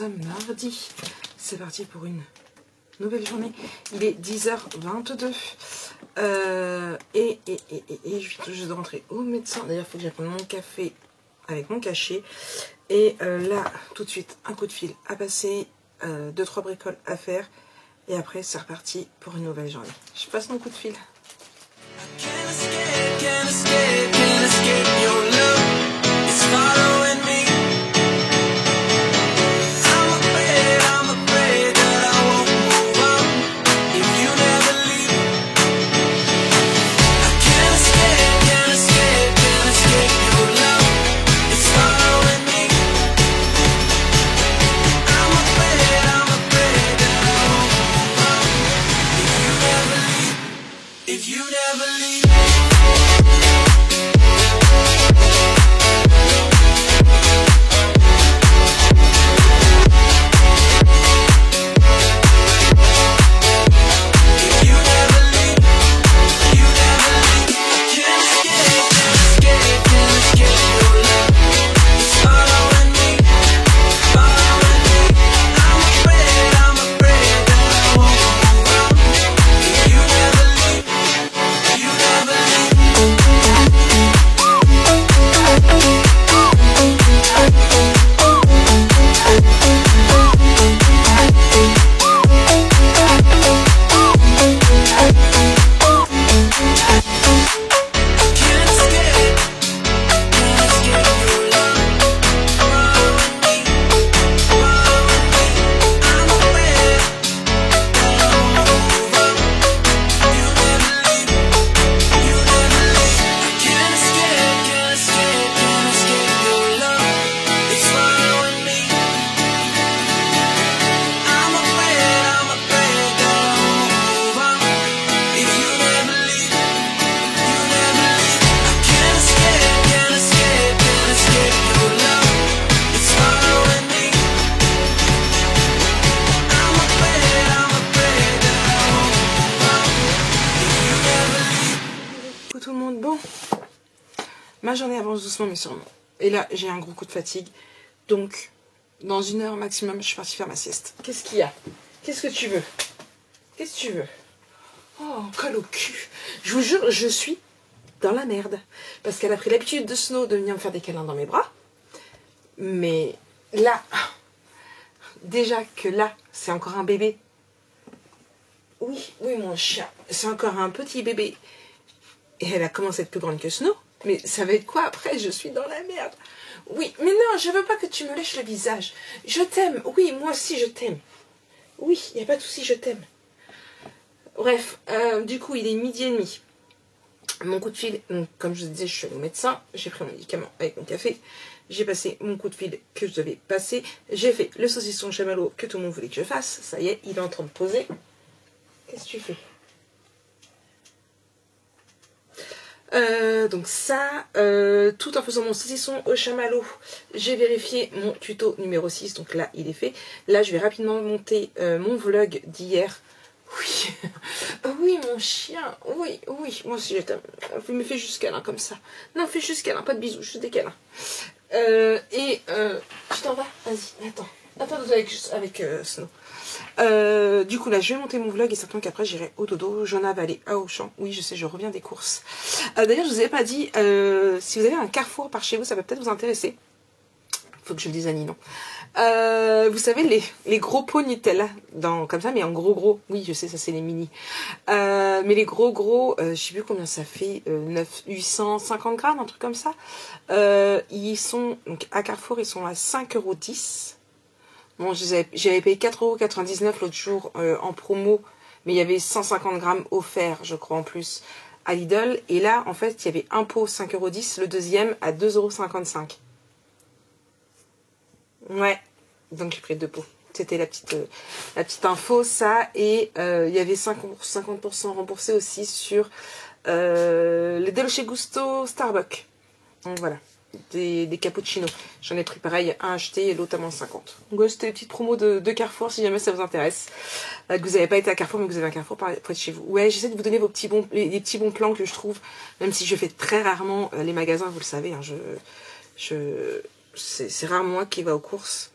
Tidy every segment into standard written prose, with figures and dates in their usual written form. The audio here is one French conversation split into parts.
sommes mardi. C'est parti pour une nouvelle journée. Il est 10h22. Et je viens tout juste de rentrer au médecin. D'ailleurs, il faut que j'apprenne mon café avec mon cachet. Et là, tout de suite, un coup de fil à passer, 2-3 bricoles à faire. Et après, c'est reparti pour une nouvelle journée. Je passe mon coup de fil. Tout le monde, bon, ma journée avance doucement mais sûrement. Et là, j'ai un gros coup de fatigue. Donc, dans 1 heure maximum, je suis partie faire ma sieste. Qu'est-ce qu'il y a? Qu'est-ce que tu veux? Qu'est-ce que tu veux? Oh, colle au cul. Je vous jure, je suis dans la merde. Parce qu'elle a pris l'habitude de Snow de venir me faire des câlins dans mes bras. Mais là, déjà que là, c'est encore un bébé. Oui, mon chien, c'est encore un petit bébé. Et elle a commencé à être plus grande que Snow. Mais ça va être quoi après? Je suis dans la merde. Oui, mais non, je veux pas que tu me lèches le visage. Je t'aime. Oui, moi aussi, je t'aime. Oui, il n'y a pas de souci, je t'aime. Bref, du coup, il est 12h30. Mon coup de fil, donc, comme je vous disais, je suis allée au médecin. J'ai pris mon médicament avec mon café. J'ai passé mon coup de fil que je devais passer. J'ai fait le saucisson chamallow que tout le monde voulait que je fasse. Ça y est, il est en train de poser. Qu'est-ce que tu fais? Donc ça, tout en faisant mon saucisson au chamallow, j'ai vérifié mon tuto numéro 6, donc là il est fait. Là je vais rapidement monter mon vlog d'hier. Oui, oui mon chien, oui, moi aussi je t'aime. Me fais juste câlin comme ça. Non, fais juste câlin, pas de bisous, juste des câlins. Tu t'en vas? Vas-y, attends avec Snow. Du coup là je vais monter mon vlog et certainement qu'après j'irai au dodo. Jonah va aller à Auchan. Oui je sais, je reviens des courses. D'ailleurs je vous avais pas dit, si vous avez un Carrefour par chez vous, ça peut peut-être vous intéresser. Faut que je le dise à Ninon. Vous savez les gros pots Nutella comme ça mais en gros. Oui je sais, ça c'est les mini. Mais les gros, je sais plus combien ça fait, 850 grammes, un truc comme ça. Ils sont, donc à Carrefour ils sont à 5,10 €. Bon, j'avais payé 4,99 € l'autre jour en promo, mais il y avait 150 grammes offerts, je crois, en plus, à Lidl. Et là, en fait, il y avait un pot 5,10 €, le deuxième à 2,55 €. Ouais, donc j'ai pris 2 pots. C'était la petite info, ça. Et il y avait 50% remboursé aussi sur les Dolce Gusto Starbucks. Donc voilà. Des cappuccinos. J'en ai pris pareil, un acheté et l'autre à moins 50. Donc ouais, c'était une petite promo de Carrefour si jamais ça vous intéresse. Que vous n'avez pas été à Carrefour mais que vous avez un Carrefour près de chez vous. Ouais, j'essaie de vous donner les petits bons plans que je trouve, même si je fais très rarement les magasins, vous le savez. Hein, c'est rarement moi qui va aux courses.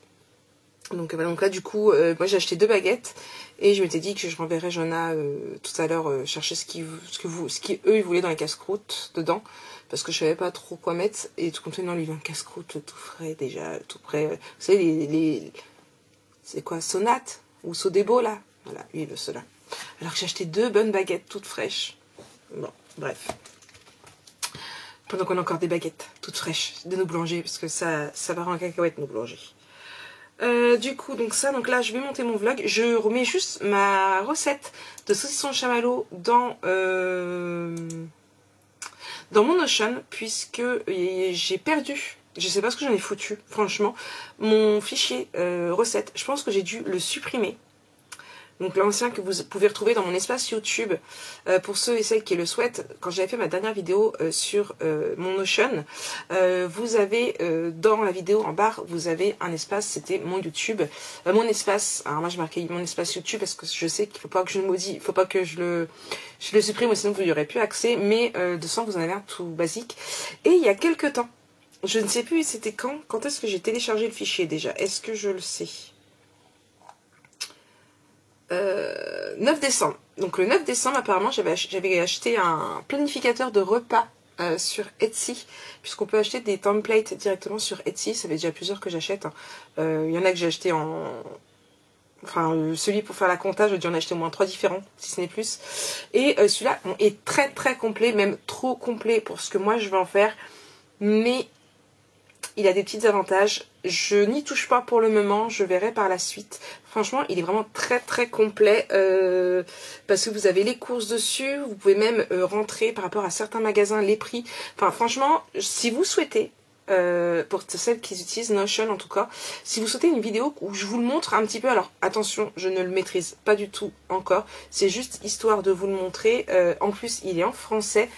Donc là du coup, moi j'ai acheté 2 baguettes et je m'étais dit que je renverrais Jonah tout à l'heure chercher ce qu'eux ils voulaient dans les casse-croûtes dedans, parce que je savais pas trop quoi mettre, et tout compte non, lui il veut un casse-croûte tout frais déjà, tout prêt. Vous savez c'est quoi, Sonate ou Sodebo là, voilà, lui il veut cela. Alors que j'ai acheté 2 bonnes baguettes toutes fraîches. Bon, bref. Pendant qu'on a encore des baguettes toutes fraîches de nos boulangers, parce que ça part en cacahuète nos boulangers. Du coup, donc là, je vais monter mon vlog. Je remets juste ma recette de saucisson chamallow dans mon Notion, puisque j'ai perdu, je sais pas ce que j'en ai foutu, franchement, mon fichier recette. Je pense que j'ai dû le supprimer. Donc l'ancien que vous pouvez retrouver dans mon espace YouTube. Pour ceux et celles qui le souhaitent, quand j'avais fait ma dernière vidéo sur mon Notion, vous avez dans la vidéo en barre, vous avez un espace, c'était mon YouTube. Mon espace, alors moi j'ai marqué mon espace YouTube parce que je sais qu'il faut pas que je le maudis, il faut pas que je le supprime, sinon vous n'y aurez plus accès, mais de sang vous en avez un tout basique. Et il y a quelques temps, je ne sais plus c'était quand est-ce que j'ai téléchargé le fichier déjà, est-ce que je le sais? 9 décembre. Donc le 9 décembre, apparemment, j'avais acheté un planificateur de repas sur Etsy, puisqu'on peut acheter des templates directement sur Etsy. Ça fait déjà plusieurs que j'achète. Il y en a que j'ai acheté en... Enfin, celui pour faire la compta, j'ai dû en acheter au moins 3 différents, si ce n'est plus. Et celui-là est très très complet, même trop complet pour ce que moi je vais en faire. Mais il a des petits avantages. Je n'y touche pas pour le moment, je verrai par la suite. Franchement, il est vraiment très très complet parce que vous avez les courses dessus. Vous pouvez même rentrer par rapport à certains magasins les prix. Enfin, franchement, si vous souhaitez, pour celles qui utilisent Notion en tout cas, si vous souhaitez une vidéo où je vous le montre un petit peu, alors attention, je ne le maîtrise pas du tout encore. C'est juste histoire de vous le montrer. En plus, il est en français.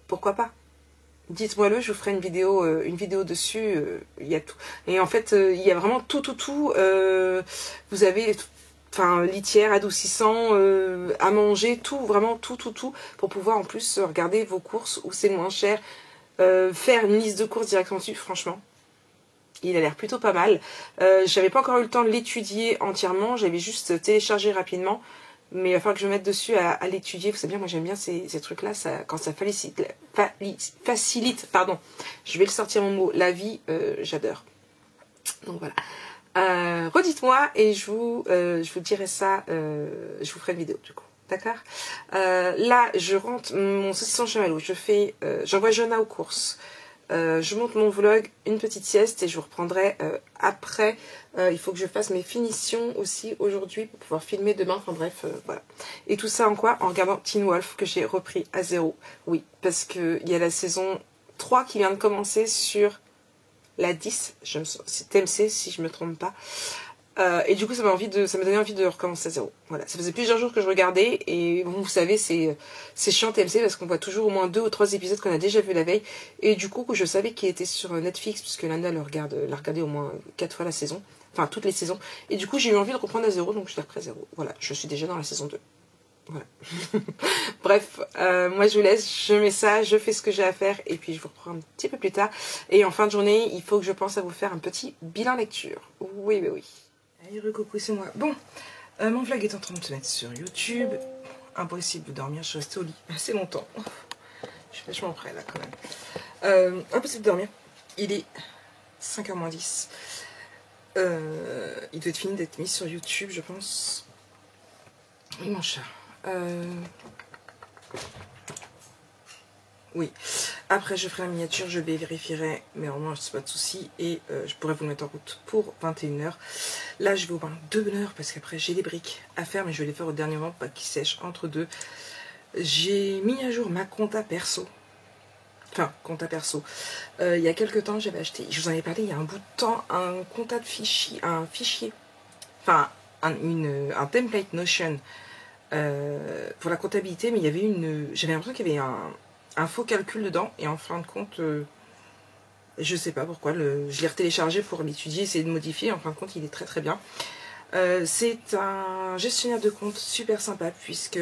Pourquoi pas? Dites-moi-le, je vous ferai une vidéo dessus, il y a tout. Et en fait, il y a vraiment tout. Vous avez, enfin, litière, adoucissant, à manger, tout, vraiment tout, pour pouvoir en plus regarder vos courses où c'est le moins cher. Faire une liste de courses directement dessus, franchement. Il a l'air plutôt pas mal. J'avais pas encore eu le temps de l'étudier entièrement, j'avais juste téléchargé rapidement. Mais il va falloir que je me mette dessus à l'étudier. Vous savez bien, moi j'aime bien ces trucs-là, quand ça facilite, pardon, je vais le sortir mon mot, la vie, j'adore. Donc voilà. Redites-moi et je vous dirai ça, je vous ferai une vidéo du coup. D'accord. Là, je rentre mon saucisson chamallow, j'envoie Jonah aux courses. Je monte mon vlog, une petite sieste et je vous reprendrai après. Il faut que je fasse mes finitions aussi aujourd'hui pour pouvoir filmer demain. Enfin bref, voilà. Et tout ça en quoi? En regardant Teen Wolf que j'ai repris à 0. Oui, parce qu'il y a la saison 3 qui vient de commencer sur la 10. C'est TMC si je me trompe pas. Et du coup ça m'a donné envie de recommencer à 0. Voilà, ça faisait plusieurs jours que je regardais et bon, vous savez c'est chiant TMC parce qu'on voit toujours au moins 2 ou 3 épisodes qu'on a déjà vu la veille, et du coup je savais qu'il était sur Netflix puisque Lana l'a regardé au moins 4 fois la saison, enfin toutes les saisons, et du coup j'ai eu envie de reprendre à 0, donc je l'ai repris à 0. Voilà, je suis déjà dans la saison 2. Voilà. Bref, moi je vous laisse, je mets ça, je fais ce que j'ai à faire et puis je vous reprends un petit peu plus tard. Et en fin de journée, il faut que je pense à vous faire un petit bilan lecture. Oui, oui, oui. Allez, recoucou, c'est moi. Bon, mon vlog est en train de se mettre sur YouTube. Impossible de dormir, je reste au lit assez longtemps. Je suis vachement près là quand même. Impossible de dormir. Il est 5h moins 10. Il doit être fini d'être mis sur YouTube, je pense. Oui, mon chat. Oui. Après, je ferai la miniature, je vérifierai, mais au moins, c'est pas de souci. Et je pourrais vous le mettre en route pour 21h. Là, je vais au bain de bonne heure parce qu'après, j'ai des briques à faire, mais je vais les faire au dernier moment pour pas qu'ils sèchent entre deux. J'ai mis à jour ma compta perso. Enfin, compta perso. Il y a quelques temps, j'avais acheté, je vous en ai parlé il y a un bout de temps, un compta de fichier, enfin, un template Notion pour la comptabilité, mais il y avait j'avais l'impression qu'il y avait un faux calcul dedans, et en fin de compte, je sais pas pourquoi, je l'ai retéléchargé pour l'étudier, essayer de modifier, en fin de compte, il est très très bien. C'est un gestionnaire de compte super sympa, puisque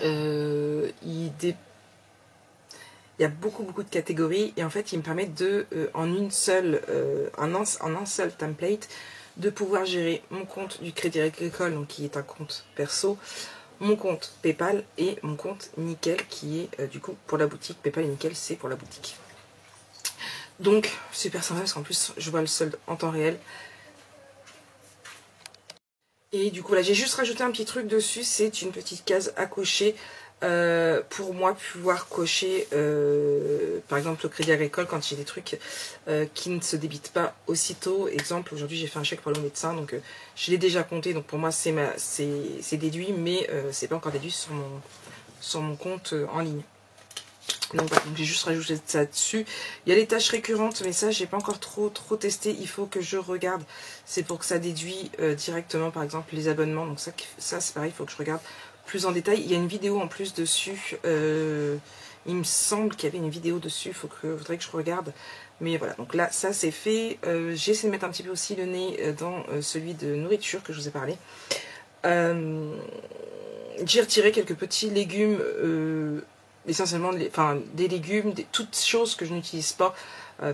il Il y a beaucoup de catégories et en fait il me permet de, en un seul template, de pouvoir gérer mon compte du Crédit Agricole, donc qui est un compte perso, mon compte Paypal et mon compte Nickel qui est du coup pour la boutique. Paypal et Nickel c'est pour la boutique. Donc super sympa parce qu'en plus je vois le solde en temps réel. Et du coup là j'ai juste rajouté un petit truc dessus, c'est une petite case à cocher. Pour moi pouvoir cocher par exemple le Crédit Agricole quand j'ai des trucs qui ne se débitent pas aussitôt. Exemple, aujourd'hui j'ai fait un chèque pour le médecin, donc je l'ai déjà compté, donc pour moi c'est déduit, mais c'est pas encore déduit sur mon compte en ligne. Donc voilà, j'ai juste rajouté ça dessus. Il y a les tâches récurrentes, mais ça j'ai pas encore trop testé, il faut que je regarde. C'est pour que ça déduit directement par exemple les abonnements, donc ça c'est pareil, il faut que je regarde plus en détail. Il y a une vidéo en plus dessus, il me semble qu'il y avait une vidéo dessus, faudrait que je regarde. Mais voilà, donc là ça c'est fait. J'ai essayé de mettre un petit peu aussi le nez dans celui de nourriture que je vous ai parlé. J'ai retiré quelques petits légumes, essentiellement des légumes, toutes choses que je n'utilise pas.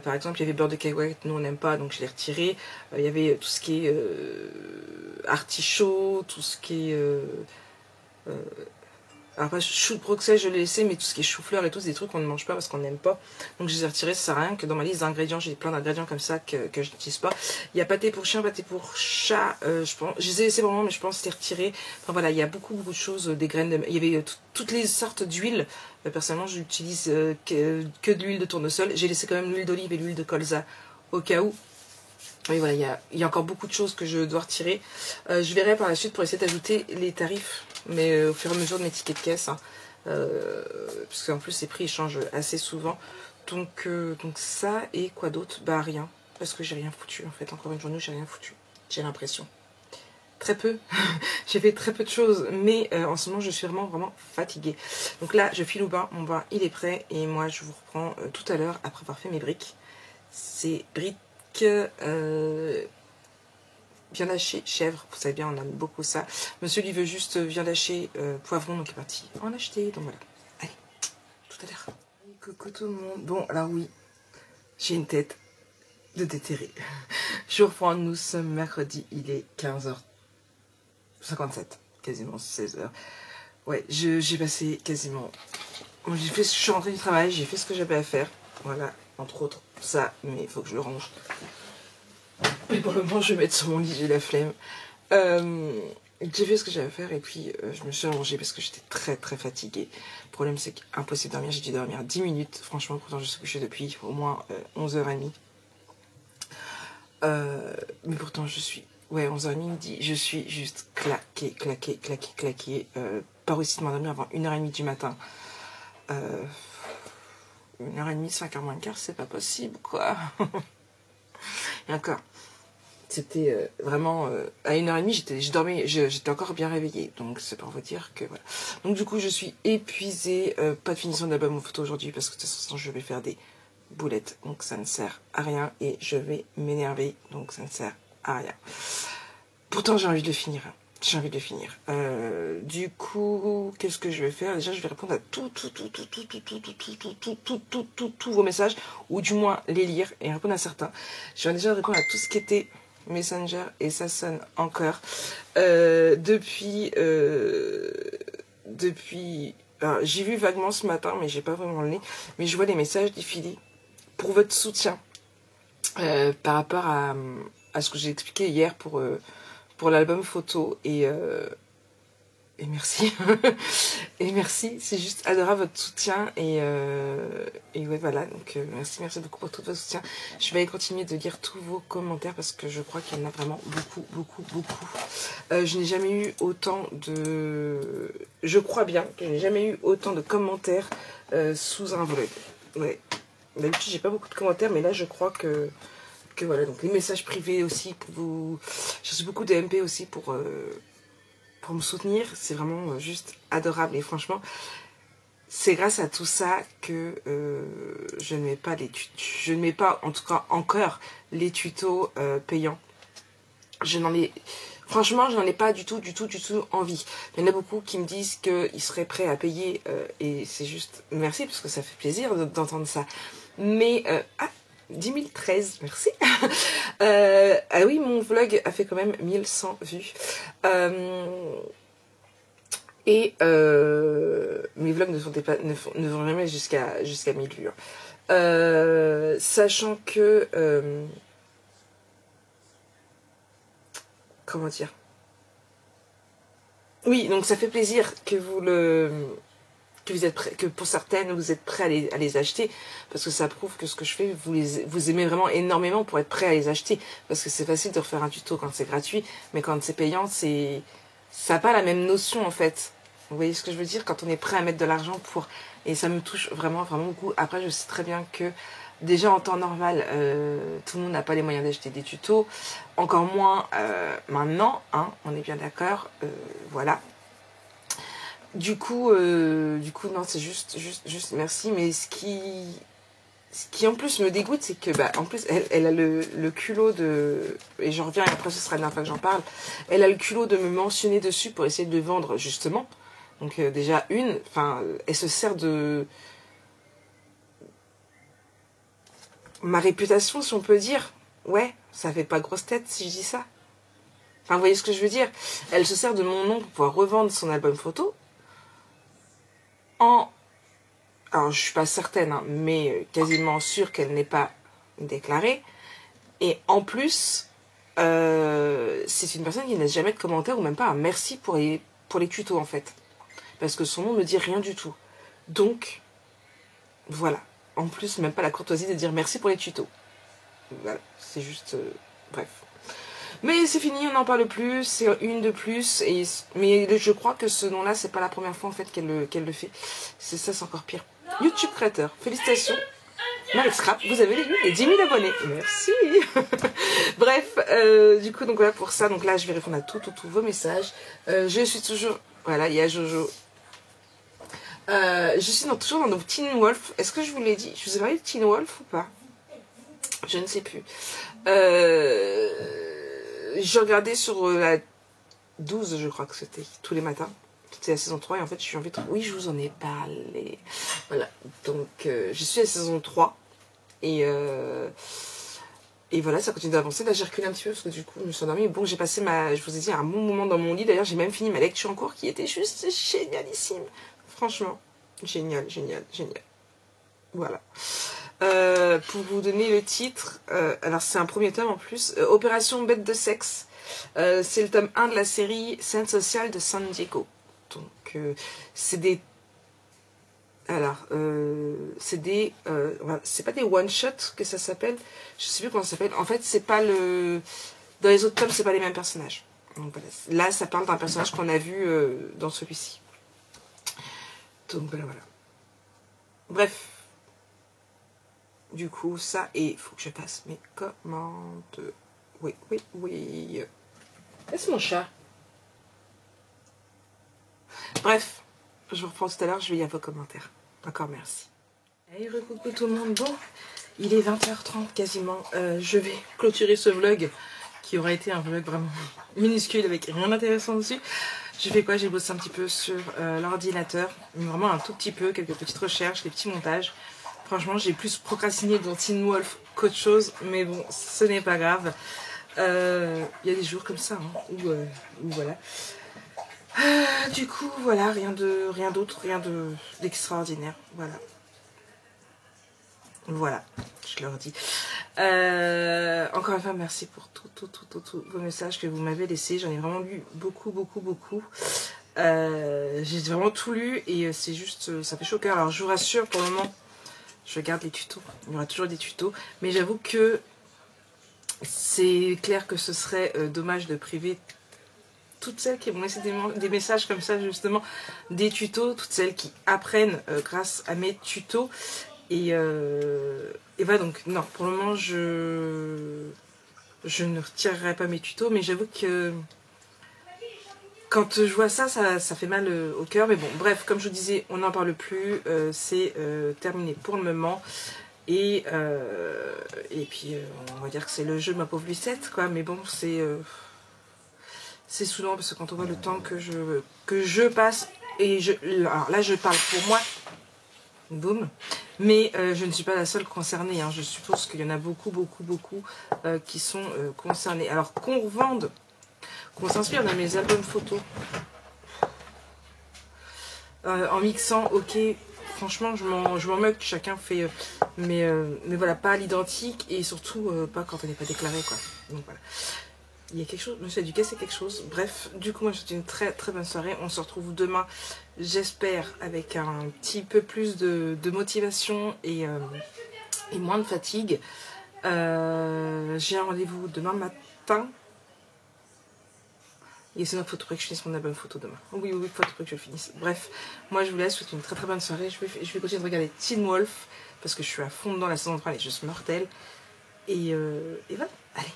Par exemple, il y avait beurre de cacahuète, nous on n'aime pas, donc je l'ai retiré. Il y avait tout ce qui est artichaut, tout ce qui est... alors pas chou de Bruxelles, je l'ai laissé, mais tout ce qui est chou-fleur et tout, c'est des trucs qu'on ne mange pas parce qu'on n'aime pas. Donc je les ai retirés, ça sert à rien que dans ma liste d'ingrédients, j'ai plein d'ingrédients comme ça que je n'utilise pas. Il y a pâté pour chien, pâté pour chat, je pense. Je les ai laissés pour le moment, mais je pense que c'était retiré. Enfin voilà, il y a beaucoup de choses, des graines de... Il y avait toutes les sortes d'huiles. Personnellement, j'utilise que de l'huile de tournesol. J'ai laissé quand même l'huile d'olive et l'huile de colza au cas où. Oui, voilà, il y a encore beaucoup de choses que je dois retirer. Je verrai par la suite pour essayer d'ajouter les tarifs, mais au fur et à mesure de mes tickets de caisse. Hein, parce qu'en plus, les prix ils changent assez souvent. Donc ça, et quoi d'autre? Bah rien, parce que j'ai rien foutu en fait. Encore une journée où j'ai rien foutu, j'ai l'impression. Très peu, j'ai fait très peu de choses, mais en ce moment je suis vraiment fatiguée. Donc là, je file au bain, mon bain il est prêt, et moi je vous reprends tout à l'heure après avoir fait mes briques. Ces briques viande hachée, chèvre, vous savez bien, on aime beaucoup ça. Monsieur lui veut juste viande hachée, poivron, donc il est parti en acheter. Donc voilà. Allez, tout à l'heure. Coucou tout le monde. Bon, alors oui, j'ai une tête de déterré. Je reprends, nous sommes mercredi, il est 15h57, quasiment 16h. Ouais, j'ai passé quasiment... je suis rentrée du travail, j'ai fait ce que j'avais à faire. Voilà, entre autres, ça, mais il faut que je le range. Mais pour le moment, je vais mettre sur mon lit, j'ai la flemme. J'ai fait ce que j'avais à faire et puis je me suis allongée parce que j'étais très fatiguée. Le problème, c'est qu'impossible de dormir. J'ai dû dormir 10 minutes. Franchement, pourtant, je suis couchée depuis au moins 11h30. Mais pourtant, je suis... Ouais, 11h30 midi. Je suis juste claquée. Pas réussi de m'endormir avant 1h30 du matin. 1h30, 5h moins le quart, c'est pas possible, quoi. Et encore... C'était vraiment... à 1h30, j'étais encore bien réveillée. Donc, c'est pour vous dire que voilà. Donc, du coup, je suis épuisée. Pas de finition d'album photo aujourd'hui parce que de toute façon, je vais faire des boulettes. Donc, ça ne sert à rien. Et je vais m'énerver. Donc, ça ne sert à rien. Pourtant, j'ai envie de le finir. J'ai envie de le finir. Du coup, qu'est-ce que je vais faire? Déjà, je vais répondre à tous vos messages. Ou du moins, les lire et répondre à certains. Je vais déjà répondre à tout ce qui était... Messenger et ça sonne encore depuis j'ai vu vaguement ce matin mais j'ai pas vraiment le nez, mais je vois les messages défiler pour votre soutien par rapport à ce que j'ai expliqué hier pour l'album photo et merci. Et merci, c'est juste adorable votre soutien. Et ouais, voilà, donc merci beaucoup pour tout votre soutien. Je vais aller continuer de lire tous vos commentaires parce que je crois qu'il y en a vraiment beaucoup. Je n'ai jamais eu autant de... Je crois bien que je n'ai jamais eu autant de commentaires sous un vlog. Ouais, d'habitude j'ai pas beaucoup de commentaires, mais là je crois que voilà, donc les messages privés aussi pour vous... J'ai reçu beaucoup de MP aussi pour me soutenir, c'est vraiment juste adorable et franchement c'est grâce à tout ça que je ne mets pas je ne mets pas en tout cas encore les tutos payants. Je n'en ai Franchement, je n'en ai pas du tout envie. Il y en a beaucoup qui me disent qu'ils seraient prêts à payer et c'est juste merci parce que ça fait plaisir d'entendre ça. Mais, 10 013, merci. Ah oui, mon vlog a fait quand même 1100 vues. Mes vlogs ne vont jamais jusqu'à 1000 vues. Sachant que... comment dire? Oui, donc ça fait plaisir que vous êtes prêts, que pour certaines vous êtes prêts à les acheter, parce que ça prouve que ce que je fais, vous aimez vraiment énormément pour être prêts à les acheter, parce que c'est facile de refaire un tuto quand c'est gratuit, mais quand c'est payant, ça n'a pas la même notion en fait. Vous voyez ce que je veux dire? Quand on est prêt à mettre de l'argent pour... Et ça me touche vraiment beaucoup. Après, je sais très bien que déjà en temps normal, tout le monde n'a pas les moyens d'acheter des tutos. Encore moins maintenant, hein, on est bien d'accord. Voilà. Du coup, non, c'est juste merci. Mais ce qui en plus me dégoûte, c'est que, en plus, elle a le culot de... Et j'en reviens, et après ce sera la dernière fois que j'en parle. Elle a le culot de me mentionner dessus pour essayer de le vendre, justement. Donc déjà, elle se sert de... ma réputation, si on peut dire. Ouais, ça fait pas grosse tête si je dis ça. Enfin, vous voyez ce que je veux dire? Elle se sert de mon nom pour pouvoir revendre son album photo. Alors, je suis pas certaine, hein, mais quasiment sûre qu'elle n'est pas déclarée. Et en plus, c'est une personne qui n'a jamais de commentaire ou même pas un merci pour les tutos, en fait. Parce que son nom ne dit rien du tout. Donc, voilà. En plus, même pas la courtoisie de dire merci pour les tutos. Voilà, c'est juste... bref. Mais c'est fini, on n'en parle plus, c'est une de plus. Mais je crois que ce nom-là, c'est pas la première fois en fait qu'elle le fait. C'est encore pire. YouTube créateur, félicitations. Marie Scrap, vous avez les 10 000 abonnés. Merci. Bref, du coup, donc voilà pour ça. Donc là, je vais répondre à tous vos messages. Je suis toujours... Voilà, il y a Jojo. Je suis toujours dans nos Teen Wolf. Est-ce que je vous l'ai dit? Je vous ai parlé de Teen Wolf ou pas? Je ne sais plus. J'ai regardé sur la 12, je crois que c'était, tous les matins. C'était la saison 3 et en fait, je suis envie de... Oui, je vous en ai parlé. Voilà, donc je suis à la saison 3 et voilà, ça continue d'avancer. Là, j'ai reculé un petit peu parce que du coup, je me suis endormie. Bon, j'ai passé je vous ai dit, un bon moment dans mon lit. D'ailleurs, j'ai même fini ma lecture en cours qui était juste génialissime. Franchement, génial. Voilà. Pour vous donner le titre, alors c'est un premier tome en plus, Opération Bête de Sexe. C'est le tome 1 de la série Scène sociale de San Diego. Donc, c'est des... Alors, c'est pas des one-shot que ça s'appelle. Je sais plus comment ça s'appelle. En fait, c'est pas le... Dans les autres tomes, c'est pas les mêmes personnages. Donc, voilà. Là, ça parle d'un personnage qu'on a vu dans celui-ci. Donc, voilà. Bref. Du coup, ça, et il faut que je fasse mes commandes. Oui. Laisse mon chat. Bref, je vous reprends tout à l'heure, je vais y avoir vos commentaires. Encore merci. Allez, recoucou tout le monde. Bon, il est 20h30 quasiment. Je vais clôturer ce vlog, qui aura été un vlog vraiment minuscule avec rien d'intéressant dessus. J'ai fait quoi? J'ai bossé un petit peu sur l'ordinateur, vraiment un tout petit peu, quelques petites recherches, des petits montages. Franchement, j'ai plus procrastiné dans Teen Wolf qu'autre chose, mais bon, ce n'est pas grave. Il y a des jours comme ça, hein, où voilà. Du coup, voilà, rien d'autre, rien d'extraordinaire. Voilà, je leur dis. Encore une fois, merci pour tous vos messages que vous m'avez laissés. J'en ai vraiment lu beaucoup. J'ai vraiment tout lu et c'est juste, ça fait chaud au cœur. Alors, je vous rassure, pour le moment, je garde les tutos. Il y aura toujours des tutos. Mais j'avoue que c'est clair que ce serait dommage de priver toutes celles qui vont laisser des messages comme ça, justement, des tutos. Toutes celles qui apprennent grâce à mes tutos. Et voilà, donc, non, pour le moment, je ne retirerai pas mes tutos. Mais j'avoue que quand je vois ça, ça fait mal au cœur. Mais bon, bref, comme je vous disais, on n'en parle plus. C'est terminé pour le moment. Et puis, on va dire que c'est le jeu de ma pauvre Lucette, quoi. Mais bon, c'est c'est saoulant parce que quand on voit le temps que je passe, et alors là je parle pour moi, boum, mais je ne suis pas la seule concernée, hein. Je suppose qu'il y en a beaucoup qui sont concernés. Alors qu'on revende, qu'on s'inspire de mes albums photos en mixant, ok, franchement je m'en moque, chacun fait, mais voilà, pas à l'identique et surtout pas quand on n'est pas déclaré, quoi. Donc voilà. Il y a quelque chose, je me suis éduquée, c'est quelque chose. Bref, du coup, moi, je vous souhaite une très très bonne soirée. On se retrouve demain, j'espère, avec un petit peu plus de motivation et moins de fatigue. J'ai un rendez-vous demain matin. Et sinon, il faut que je finisse mon album photo demain. Oui, il faut que je le finisse. Bref, moi, je vous laisse. Je vous souhaite une très très bonne soirée. Je vais continuer de regarder Teen Wolf parce que je suis à fond dans la saison 3, elle est juste mortelle. Et voilà, allez.